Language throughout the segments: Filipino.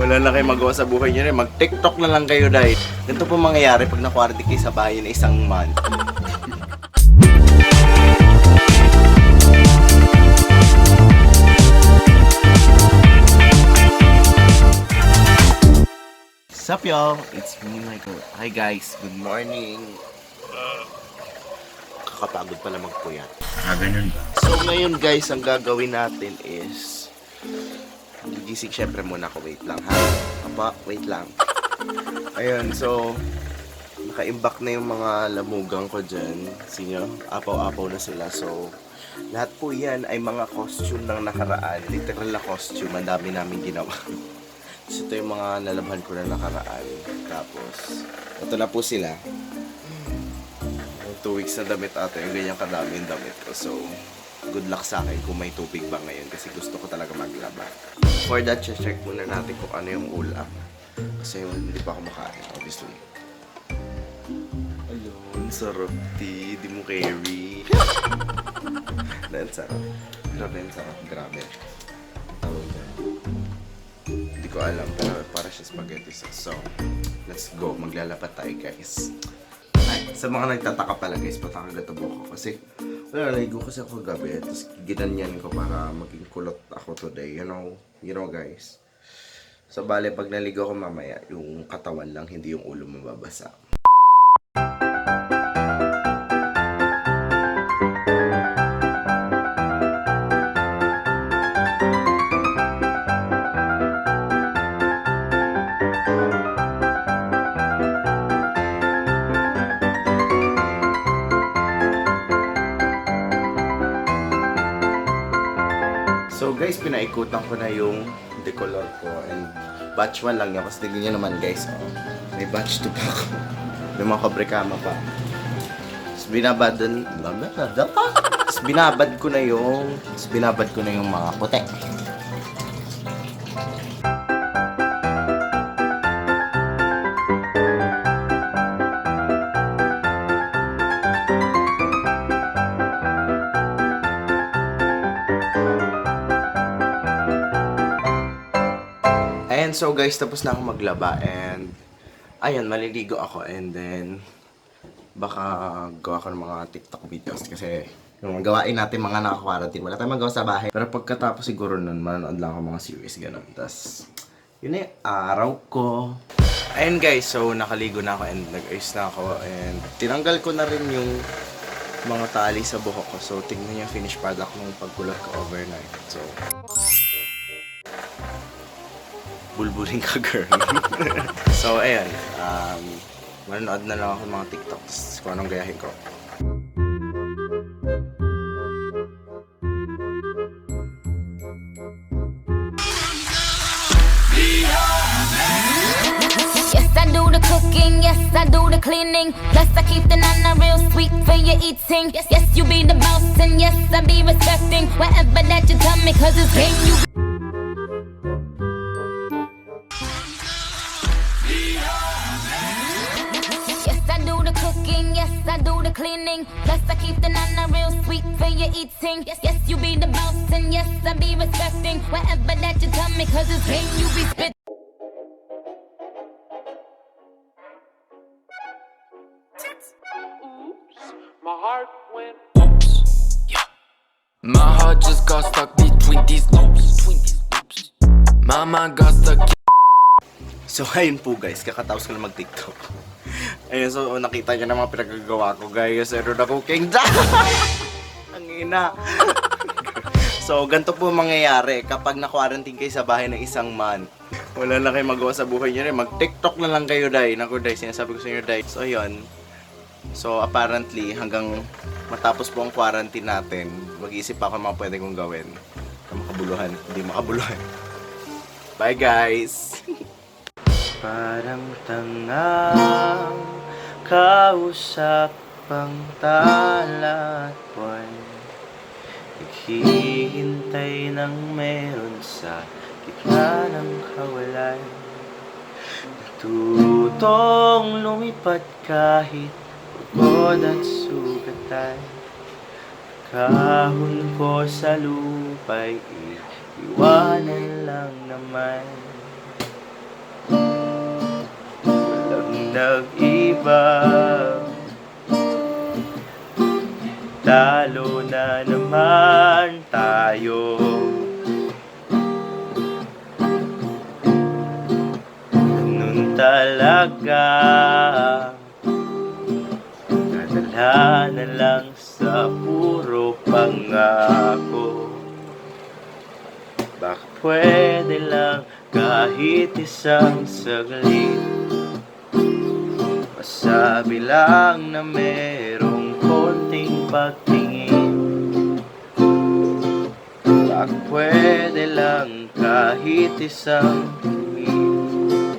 Wala na kayo magawa sa buhay nyo rin. Mag-TikTok na lang kayo dahil ganito po mangyayari pag na-quarantine kayo sa bahay na isang month. What's up y'all? It's me, Michael. Hi guys, good morning. Kakapagod pala magpuyat. Ganun ba? So ngayon guys, ang gagawin natin is gigising syempre muna ako. Wait lang ha. Wait lang. Ayun, so naka-imbak na yung mga lamugang ko dyan. Sinyo, apaw-apaw na sila. So lahat po yan ay mga costume ng nakaraan. Literal na costume. Ang dami namin ginawa. So ito yung mga nalabhan ko na nakaraan. Tapos ito na po sila. 2 weeks na damit ata yung ganyang kadami yung damit ko. So good luck sa akin kung may tubig ba ngayon kasi gusto ko talaga maglaba. For that, check muna natin kung ano yung ulam. Kasi hindi pa ako makain, obviously. Ayun, sarap di mo carry. Dahil sarap. Grabe, sarap. Grabe. Tawag dyan. Hindi ko alam, pero para siya spaghetti sauce. So, let's go. Maglalapat tayo, guys. Ay, sa mga nagtataka pala, guys, patakagatabo ko. Kasi, wala, naligo kasi ako gabi. Tapos, ginanyan ko para maging kulot ako today. You know, guys. So, bale, pag naligo ko mamaya, yung katawan lang, hindi yung ulo mababasa. So guys, pinaikutan ko na yung decolor ko and batch 1 lang yan. Kasi tignan nyo naman guys, oh, may batch 2 pa ako. May mga kabrekama pa. Tapos binabad ko na yung mga putek. And so guys, tapos na ako maglaba and ayun, maliligo ako and then baka gawa ko ng mga TikTok videos kasi yung gawain natin mga naka-quarantine, wala tayong magawa sa bahay. Pero pagkatapos siguro nun, manonood lang ako mga series, gano'n. Tapos, yun na yung araw ko. Ayun guys, so nakaligo na ako and nag-ayos na ako and tinanggal ko na rin yung mga tali sa buhok ko. So, tingnan niyo yung finished product ng pagkulot ko overnight. So, bulbulin ka, girl. So, ayan. Manonood na lang ako ng mga TikToks kung anong gayahin ko. Yes, I do the cooking. Yes, I do the cleaning. Plus, I keep the nana real sweet for your eating. Yes, yes, you be the boss, and yes, I be respecting whatever that you tell me, cause it's game you. Yes, I do the cleaning. Plus, I keep the nana real sweet for your eating. Yes, yes, you be the boss, and yes, I be respecting whatever that you tell me, cause it's game you be spit. My heart went oops. Yeah. My heart just got stuck between these loops. My mind got stuck. So, ayun po guys, kakatapos ko na mag-TikTok. Ayun, so nakita nyo na mga pinagagawa ko guys. Meron na cooking dyan. Ang ina. So, ganito po mangyayari kapag na-quarantine kayo sa bahay ng isang month. Wala na kayo magawa sa buhay nyo rin. Mag-TikTok na lang kayo, day. Naku, day, sinasabi ko sa inyo, day. So, ayun. So, apparently, hanggang matapos po ang quarantine natin, mag-iisip pa ako ng mga pwede kong gawin. Makabuluhan, hindi makabuluhan. Bye, guys! Parang tangang kausap ang tala at buwan, naghihintay ng meron sa gitna ng kawalan, natutong lumipat kahit pagod at sugatan. Kahon ko sa lupa'y iwanan lang naman. mag-iba. Talo na naman tayo. Ganun talaga, nadala na lang sa puro pangako. Baka pwede lang kahit isang saglit, masabi lang na merong konting pagtingin. Baka pwede lang kahit isang tingin.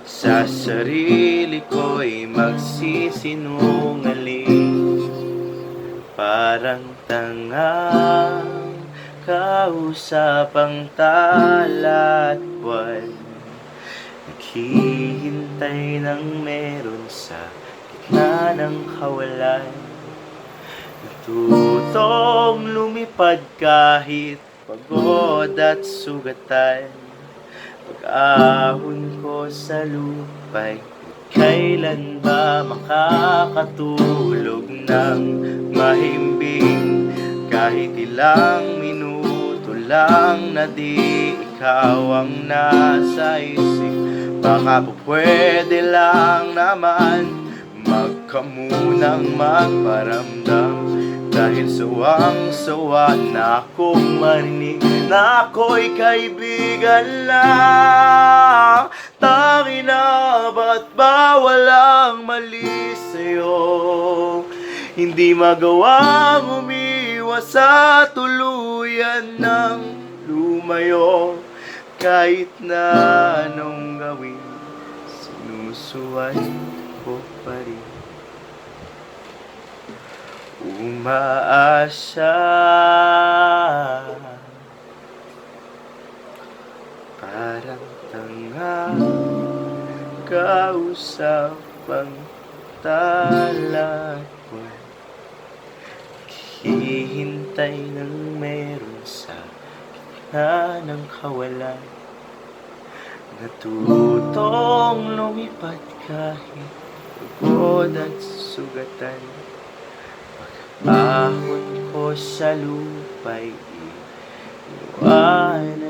Sa sarili ko'y magsisinungaling, parang tanga kausap ang tala at buwan, naghihintay ng meron sa gitna ng kawalan. Natutong lumipad kahit pagod at sugatan. Pag-ahon ko sa lupa'y kailan ba makakatulog ng mahimbing? Kahit ilang minuto lang na di ikaw ang nasa isip. Baka po pwede lang naman magkamunang magparamdam, dahil sawang-sawa na akong marinig na ako'y kaibigan lang. Tangin na ba't ba walang mali sa'yo? Hindi magawang umiwas sa tuluyan ng lumayo. Kahit na anong gawin, sinusuway ko pa rin. Umaasa, parang tanga kausap ang tala ko. Hihintay ng meron sa gitna ng kawalan. Natutong lumipad kahit pagod at sugatan. Pag-ahon ko sa lupa'y iwan